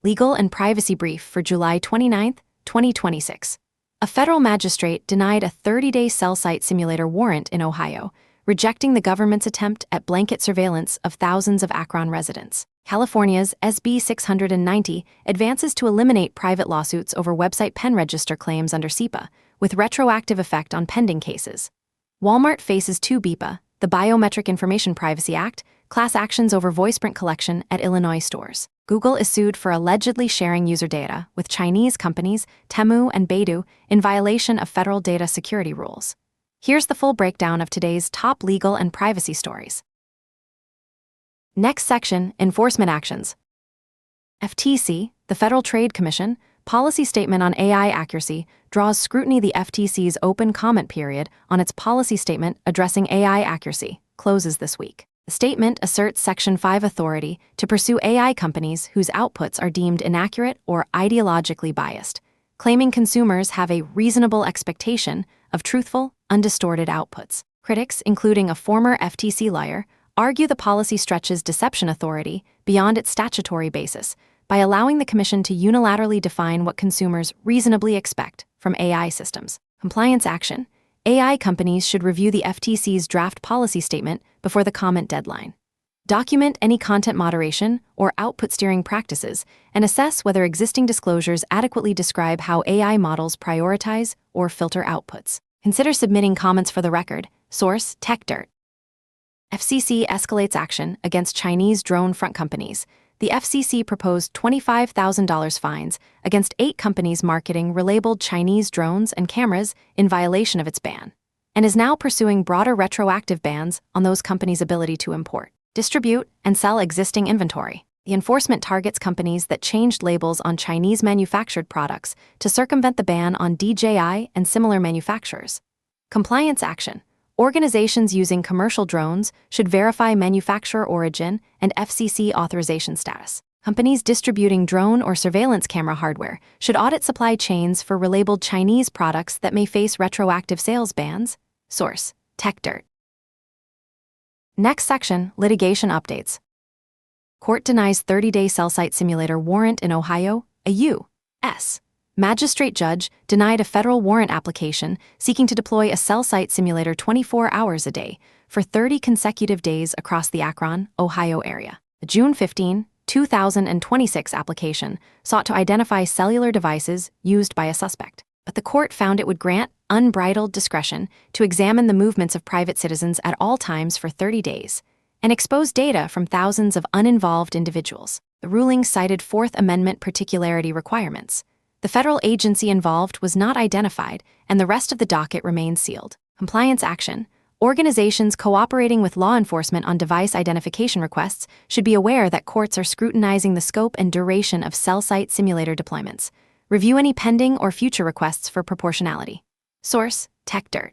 Legal and Privacy Brief for July 29, 2026. A federal magistrate denied a 30-day cell site simulator warrant in Ohio, rejecting the government's attempt at blanket surveillance of thousands of Akron residents. California's SB 690 advances to eliminate private lawsuits over website pen register claims under SEPA, with retroactive effect on pending cases. Walmart faces 2 BIPA, the Biometric Information Privacy Act, class actions over voiceprint collection at Illinois stores. Google is sued for allegedly sharing user data with Chinese companies Temu and Baidu in violation of federal data security rules. Here's the full breakdown of today's top legal and privacy stories. Next section, enforcement actions. FTC, the Federal Trade Commission, policy statement on AI accuracy draws scrutiny. The FTC's open comment period on its policy statement addressing AI accuracy closes this week. The statement asserts Section 5 authority to pursue AI companies whose outputs are deemed inaccurate or ideologically biased, claiming consumers have a reasonable expectation of truthful, undistorted outputs. Critics, including a former FTC lawyer, argue the policy stretches deception authority beyond its statutory basis by allowing the Commission to unilaterally define what consumers reasonably expect from AI systems. Compliance action. AI companies should review the FTC's draft policy statement before the comment deadline. Document any content moderation or output steering practices and assess whether existing disclosures adequately describe how AI models prioritize or filter outputs. Consider submitting comments for the record. Source: TechDirt. FCC escalates action against Chinese drone front companies. The FCC proposed $25,000 fines against 8 companies marketing relabeled Chinese drones and cameras in violation of its ban, and is now pursuing broader retroactive bans on those companies' ability to import, distribute, and sell existing inventory. The enforcement targets companies that changed labels on Chinese manufactured products to circumvent the ban on DJI and similar manufacturers. Compliance action. Organizations using commercial drones should verify manufacturer origin and FCC authorization status. Companies distributing drone or surveillance camera hardware should audit supply chains for relabeled Chinese products that may face retroactive sales bans. Source: TechDirt. Next section, litigation updates. Court denies 30-day cell site simulator warrant in Ohio. A U.S. magistrate judge denied a federal warrant application seeking to deploy a cell site simulator 24 hours a day for 30 consecutive days across the Akron, Ohio area. The June 15, 2026 application sought to identify cellular devices used by a suspect, but the court found it would grant unbridled discretion to examine the movements of private citizens at all times for 30 days and expose data from thousands of uninvolved individuals. The ruling cited Fourth Amendment particularity requirements. The federal agency involved was not identified, and the rest of the docket remains sealed. Compliance action. Organizations cooperating with law enforcement on device identification requests should be aware that courts are scrutinizing the scope and duration of cell site simulator deployments. Review any pending or future requests for proportionality. Source: TechDirt.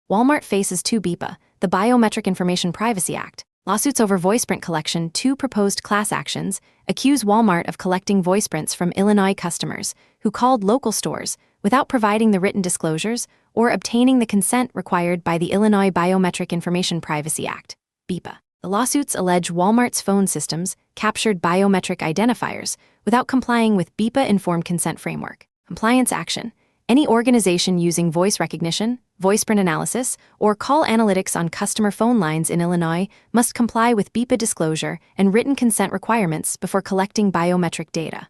Walmart faces 2 BIPA, the Biometric Information Privacy Act. Lawsuits over voiceprint collection. 2 proposed class actions accuse Walmart of collecting voiceprints from Illinois customers who called local stores without providing the written disclosures or obtaining the consent required by the Illinois Biometric Information Privacy Act, BIPA. The lawsuits allege Walmart's phone systems captured biometric identifiers without complying with BIPA-informed consent framework. Compliance action. Any organization using voice recognition, voiceprint analysis, or call analytics on customer phone lines in Illinois must comply with BIPA disclosure and written consent requirements before collecting biometric data.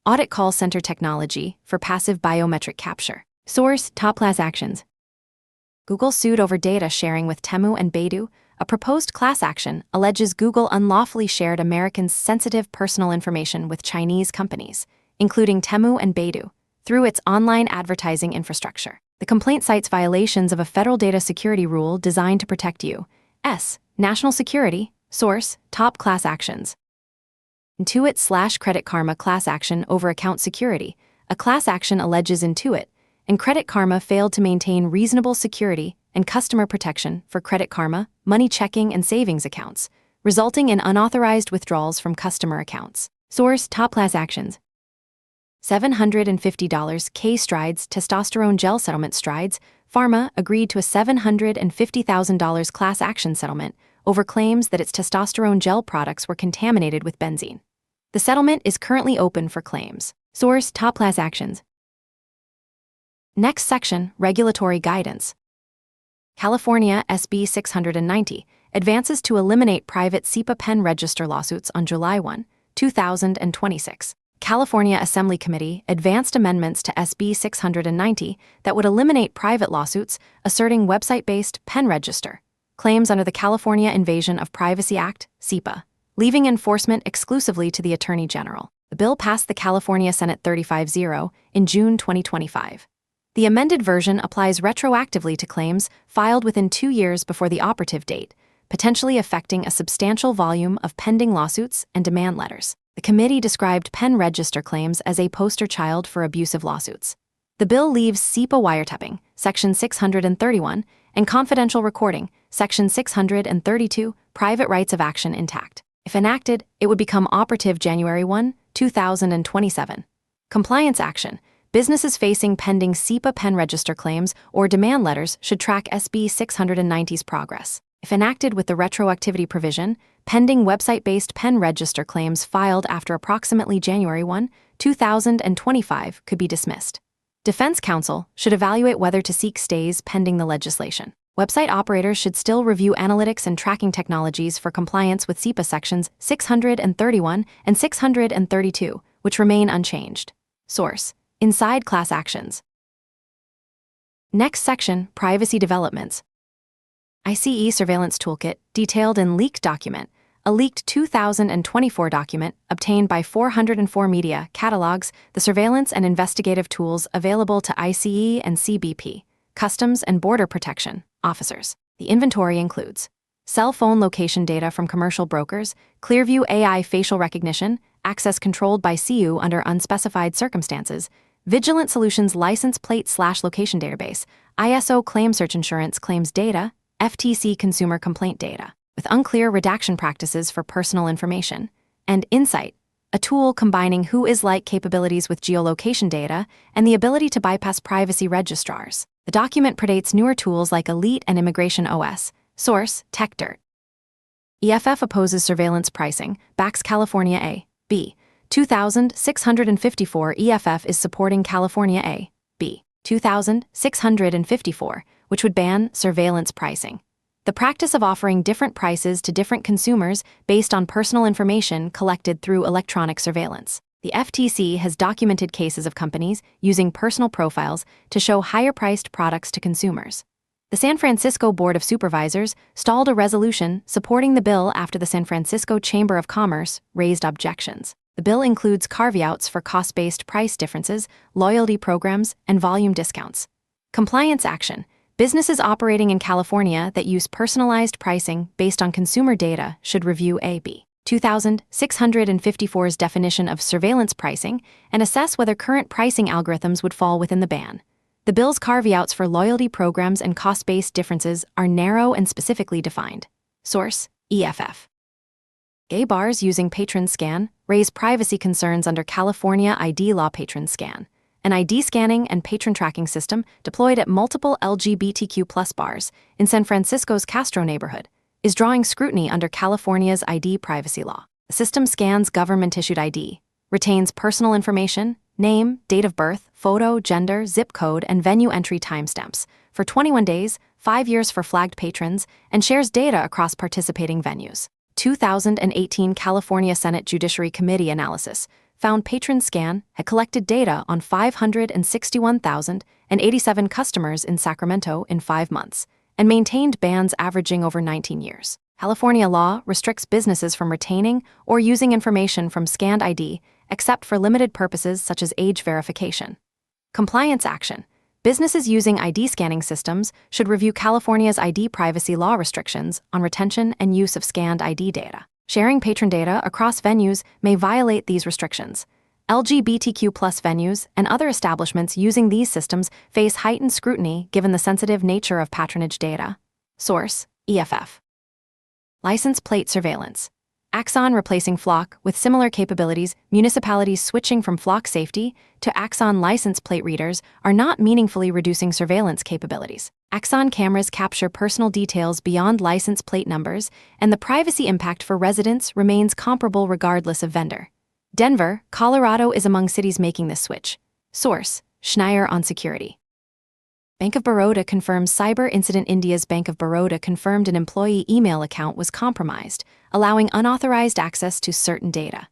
Audit call center technology for passive biometric capture. Source: top class actions. Google sued over data sharing with Temu and Baidu. A proposed class action alleges Google unlawfully shared Americans' sensitive personal information with Chinese companies, including Temu and Baidu, through its online advertising infrastructure. The complaint cites violations of a federal data security rule designed to protect U.S. national security. Source: top class actions. Intuit/Credit Karma class action over account security. A class action alleges Intuit and Credit Karma failed to maintain reasonable security and customer protection for Credit Karma, money checking, and savings accounts, resulting in unauthorized withdrawals from customer accounts. Source: top class actions. $750 K-Strides testosterone gel settlement. Strides Pharma agreed to a $750,000 class action settlement over claims that its testosterone gel products were contaminated with benzene. The settlement is currently open for claims. Source: top class actions. Next section: regulatory guidance. California SB 690 advances to eliminate private SEPA pen register lawsuits on July 1, 2026. California Assembly Committee advanced amendments to SB 690 that would eliminate private lawsuits asserting website-based pen register claims under the California Invasion of Privacy Act, SEPA, leaving enforcement exclusively to the Attorney General. The bill passed the California Senate 35-0 in June 2025. The amended version applies retroactively to claims filed within 2 years before the operative date, potentially affecting a substantial volume of pending lawsuits and demand letters. The committee described pen register claims as a poster child for abusive lawsuits. The bill leaves SEPA wiretapping, Section 631, and confidential recording, Section 632, private rights of action intact. If enacted, it would become operative January 1, 2027. Compliance action. Businesses facing pending SEPA pen register claims or demand letters should track SB 690's progress. If enacted with the retroactivity provision, pending website-based pen register claims filed after approximately January 1, 2025 could be dismissed. Defense counsel should evaluate whether to seek stays pending the legislation. Website operators should still review analytics and tracking technologies for compliance with SEPA Sections 631 and 632, which remain unchanged. Source: Inside class actions. Next section: privacy developments. ICE Surveillance Toolkit, detailed in leaked document. A leaked 2024 document obtained by 404 Media catalogs the surveillance and investigative tools available to ICE and CBP, Customs and Border Protection officers. The inventory includes cell phone location data from commercial brokers, Clearview AI facial recognition, access controlled by CU under unspecified circumstances, Vigilant Solutions license plate/location database, ISO claim search insurance claims data, FTC consumer complaint data, with unclear redaction practices for personal information, and Insight, a tool combining who-is-like capabilities with geolocation data and the ability to bypass privacy registrars. The document predates newer tools like Elite and Immigration OS. Source: TechDirt. EFF opposes surveillance pricing, backs California A. B. 2654. EFF is supporting California A. B. 2654, which would ban surveillance pricing. The practice of offering different prices to different consumers based on personal information collected through electronic surveillance. The FTC has documented cases of companies using personal profiles to show higher-priced products to consumers. The San Francisco Board of Supervisors stalled a resolution supporting the bill after the San Francisco Chamber of Commerce raised objections. The bill includes carve-outs for cost-based price differences, loyalty programs, and volume discounts. Compliance action. Businesses operating in California that use personalized pricing based on consumer data should review AB 2654's definition of surveillance pricing and assess whether current pricing algorithms would fall within the ban. The bill's carve-outs for loyalty programs and cost-based differences are narrow and specifically defined. Source: EFF. Gay bars using Patron Scan raise privacy concerns under California ID law. Patron Scan, an ID scanning and patron tracking system deployed at multiple LGBTQ+ bars in San Francisco's Castro neighborhood, is drawing scrutiny under California's ID privacy law. The system scans government-issued ID, retains personal information, name, date of birth, photo, gender, zip code, and venue entry timestamps for 21 days, 5 years for flagged patrons, and shares data across participating venues. 2018 California Senate Judiciary Committee analysis found Patron Scan had collected data on 561,087 customers in Sacramento in 5 months and maintained bans averaging over 19 years. California law restricts businesses from retaining or using information from scanned ID except for limited purposes such as age verification. Compliance action. Businesses using ID scanning systems should review California's ID privacy law restrictions on retention and use of scanned ID data. Sharing patron data across venues may violate these restrictions. LGBTQ+ venues and other establishments using these systems face heightened scrutiny given the sensitive nature of patronage data. Source: EFF. License plate surveillance. Axon replacing Flock with similar capabilities. Municipalities switching from Flock safety to Axon license plate readers are not meaningfully reducing surveillance capabilities. Axon cameras capture personal details beyond license plate numbers, and the privacy impact for residents remains comparable regardless of vendor. Denver, Colorado is among cities making this switch. Source: Schneier on security. Bank of Baroda confirms cyber incident. India's Bank of Baroda confirmed an employee email account was compromised, allowing unauthorized access to certain data.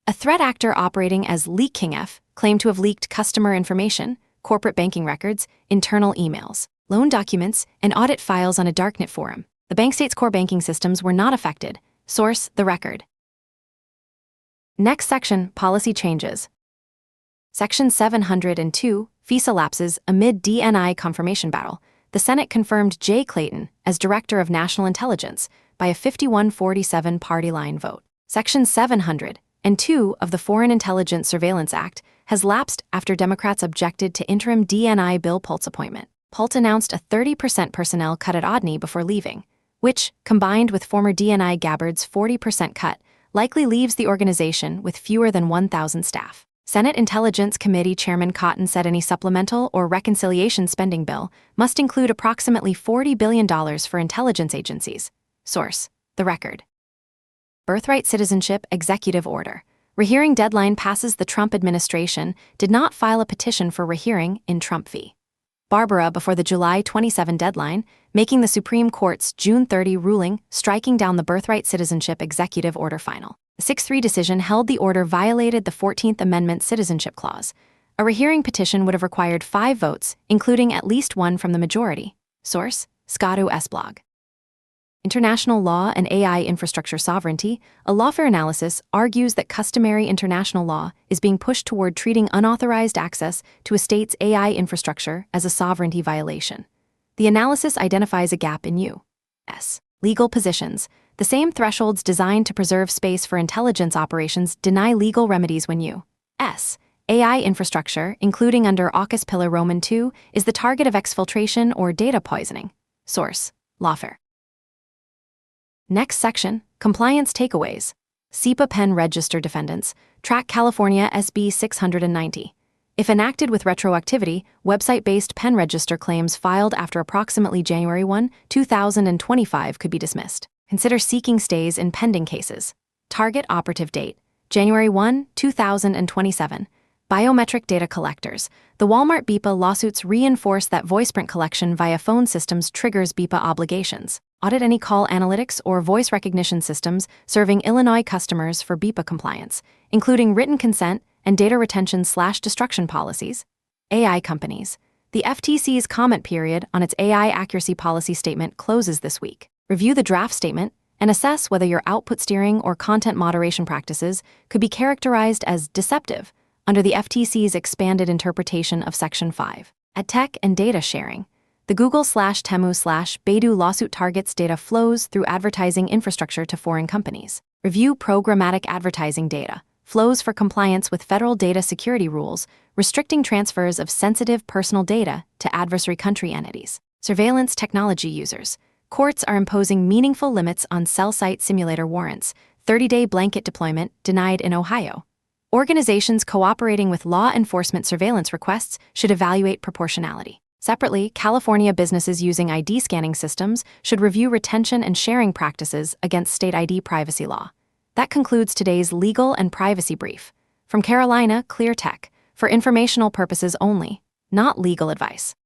A threat actor operating as LeakKingF claimed to have leaked customer information, corporate banking records, internal emails, loan documents, and audit files on a darknet forum. The bank state's core banking systems were not affected. Source: The Record. Next section, policy changes. Section 702, FISA lapses amid DNI confirmation battle. The Senate confirmed Jay Clayton as Director of National Intelligence by a 51-47 party line vote. Section 702 of the Foreign Intelligence Surveillance Act has lapsed after Democrats objected to interim DNI Bill Pult's appointment. Pult announced a 30% personnel cut at Odney before leaving, which, combined with former DNI Gabbard's 40% cut, likely leaves the organization with fewer than 1,000 staff. Senate Intelligence Committee Chairman Cotton said any supplemental or reconciliation spending bill must include approximately $40 billion for intelligence agencies. Source: The Record. Birthright Citizenship Executive Order. Rehearing deadline passes. The Trump administration did not file a petition for rehearing in Trump v. Barbara before the July 27 deadline, making the Supreme Court's June 30 ruling striking down the Birthright Citizenship Executive Order final. The 6-3 decision held the order violated the 14th Amendment Citizenship Clause. A rehearing petition would have required 5 votes, including at least one from the majority. Source: Scotto S. blog. International law and AI infrastructure sovereignty. A lawfare analysis argues that customary international law is being pushed toward treating unauthorized access to a state's AI infrastructure as a sovereignty violation. The analysis identifies a gap in U.S. legal positions. The same thresholds designed to preserve space for intelligence operations deny legal remedies when U.S. AI infrastructure, including under AUKUS Pillar Roman II, is the target of exfiltration or data poisoning. Source: Lawfare. Next section, compliance takeaways. SEPA Pen Register defendants track California SB 690. If enacted with retroactivity, website-based pen register claims filed after approximately January 1, 2025 could be dismissed. Consider seeking stays in pending cases. Target operative date: January 1, 2027. Biometric data collectors. The Walmart BIPA lawsuits reinforce that voiceprint collection via phone systems triggers BIPA obligations. Audit any call analytics or voice recognition systems serving Illinois customers for BIPA compliance, including written consent and data retention/destruction policies. AI companies. The FTC's comment period on its AI accuracy policy statement closes this week. Review the draft statement and assess whether your output steering or content moderation practices could be characterized as deceptive under the FTC's expanded interpretation of Section 5. At tech and data sharing. The Google/Temu/Baidu lawsuit targets data flows through advertising infrastructure to foreign companies. Review programmatic advertising data flows for compliance with federal data security rules, restricting transfers of sensitive personal data to adversary country entities. Surveillance technology users. Courts are imposing meaningful limits on cell site simulator warrants. 30-day blanket deployment denied in Ohio. Organizations cooperating with law enforcement surveillance requests should evaluate proportionality. Separately, California businesses using ID scanning systems should review retention and sharing practices against state ID privacy law. That concludes today's legal and privacy brief. From Carolina Clear Tech, for informational purposes only, not legal advice.